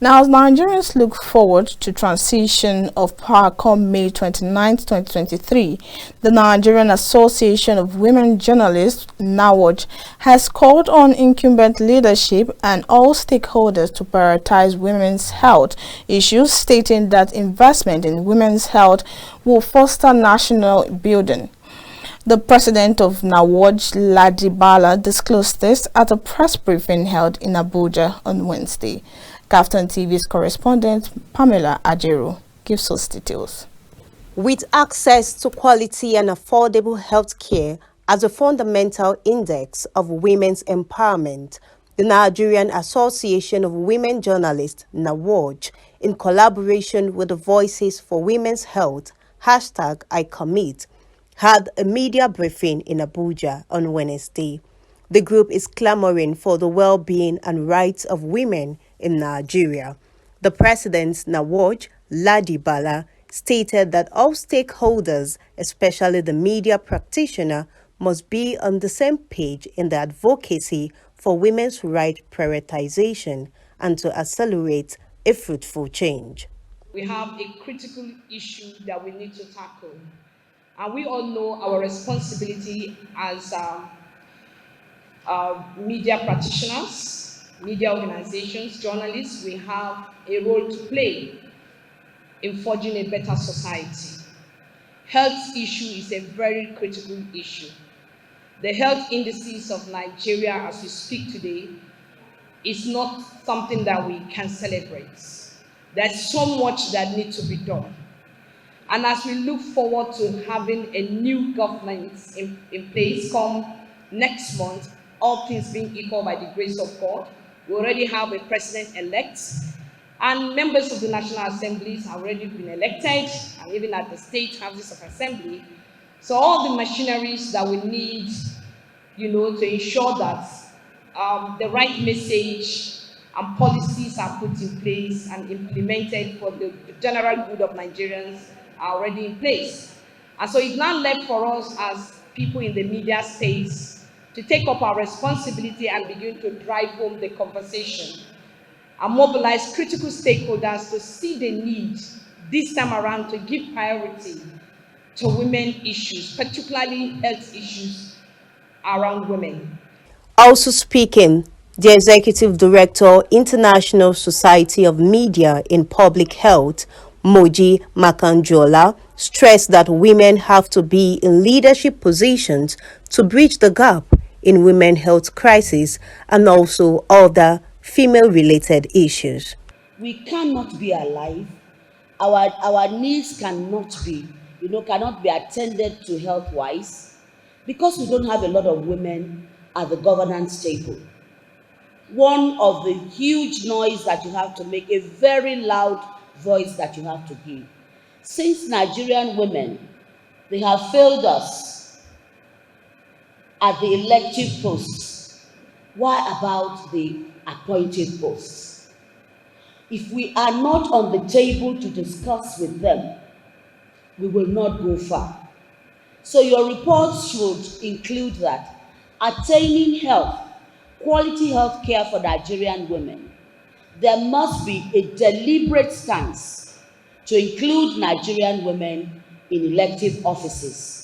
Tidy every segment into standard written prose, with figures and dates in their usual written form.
Now, as Nigerians look forward to transition of power come May 29, 2023, the Nigerian Association of Women Journalists, NAWOJ, has called on incumbent leadership and all stakeholders to prioritize women's health issues, stating that investment in women's health will foster national building. The president of NAWOJ, Ladibala, disclosed this at a press briefing held in Abuja on Wednesday. KAFTAN TV's correspondent Pamela Ajero gives us details. With access to quality and affordable health care as a fundamental index of women's empowerment, the Nigerian Association of Women Journalists, NAWOJ, in collaboration with the Voices for Women's Health, #ICommit, had a media briefing in Abuja on Wednesday. The group is clamoring for the well-being and rights of women in Nigeria. The president, NAWOJ, Ladibala, stated that all stakeholders, especially the media practitioner, must be on the same page in the advocacy for women's right prioritization and to accelerate a fruitful change. We have a critical issue that we need to tackle. And we all know our responsibility as media practitioners, media organizations, journalists. We have a role to play in forging a better society. Health issue is a very critical issue. The health indices of Nigeria as we speak today is not something that we can celebrate. There's so much that needs to be done. And as we look forward to having a new government in place come next month, all things being equal by the grace of God, we already have a president-elect, and members of the National Assemblies have already been elected, and even at the state houses of assembly. So all the machineries that we need, to ensure that the right message and policies are put in place and implemented for the general good of Nigerians are already in place. And so it's now left for us as people in the media space to take up our responsibility and begin to drive home the conversation and mobilize critical stakeholders to see the need this time around to give priority to women issues, particularly health issues around women. Also speaking, the Executive Director, International Society of Media in Public Health, Moji Makanjola, stressed that women have to be in leadership positions to bridge the gap in women's health crisis and also other female-related issues. We cannot be alive. Our needs cannot be attended to health-wise because we don't have a lot of women at the governance table. One of the huge noise that you have to make, a very loud voice that you have to give. Since Nigerian women, they have failed us at the elective posts. Why about the appointed posts? If we are not on the table to discuss with them, we will not go far. So your reports should include that attaining health, quality health care for Nigerian women, there must be a deliberate stance to include Nigerian women in elective offices.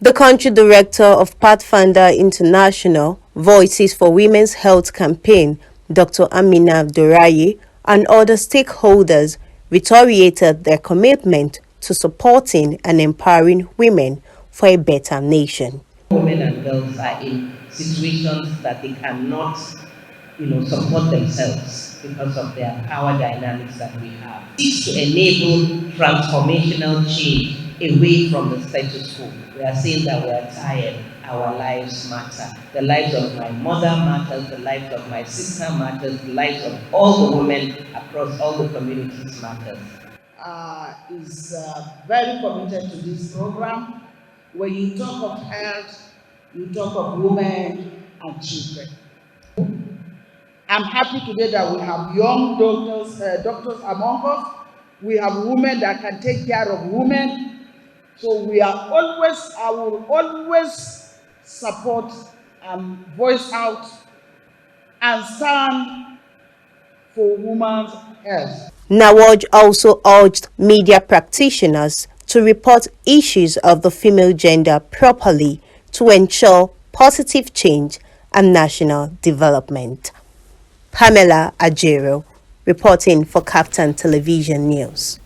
The country director of Pathfinder International Voices for Women's Health campaign, Dr. Amina Abdurayi, and other stakeholders reiterated their commitment to supporting and empowering women for a better nation. Women and girls are in situations that they cannot, support themselves because of their power dynamics that we have. Seeks to enable transformational change away from the status quo. We are saying that we are tired. Our lives matter. The lives of my mother matters. The lives of my sister matters. The lives of all the women across all the communities matters. Is very committed to this program. When you talk of health, you talk of women and children. I'm happy today that we have young doctors among us. We have women that can take care of women. So I will always support and voice out and stand for women's health. NAWOJ also urged media practitioners to report issues of the female gender properly to ensure positive change and national development. Pamela Ajero, reporting for KAFTAN Television News.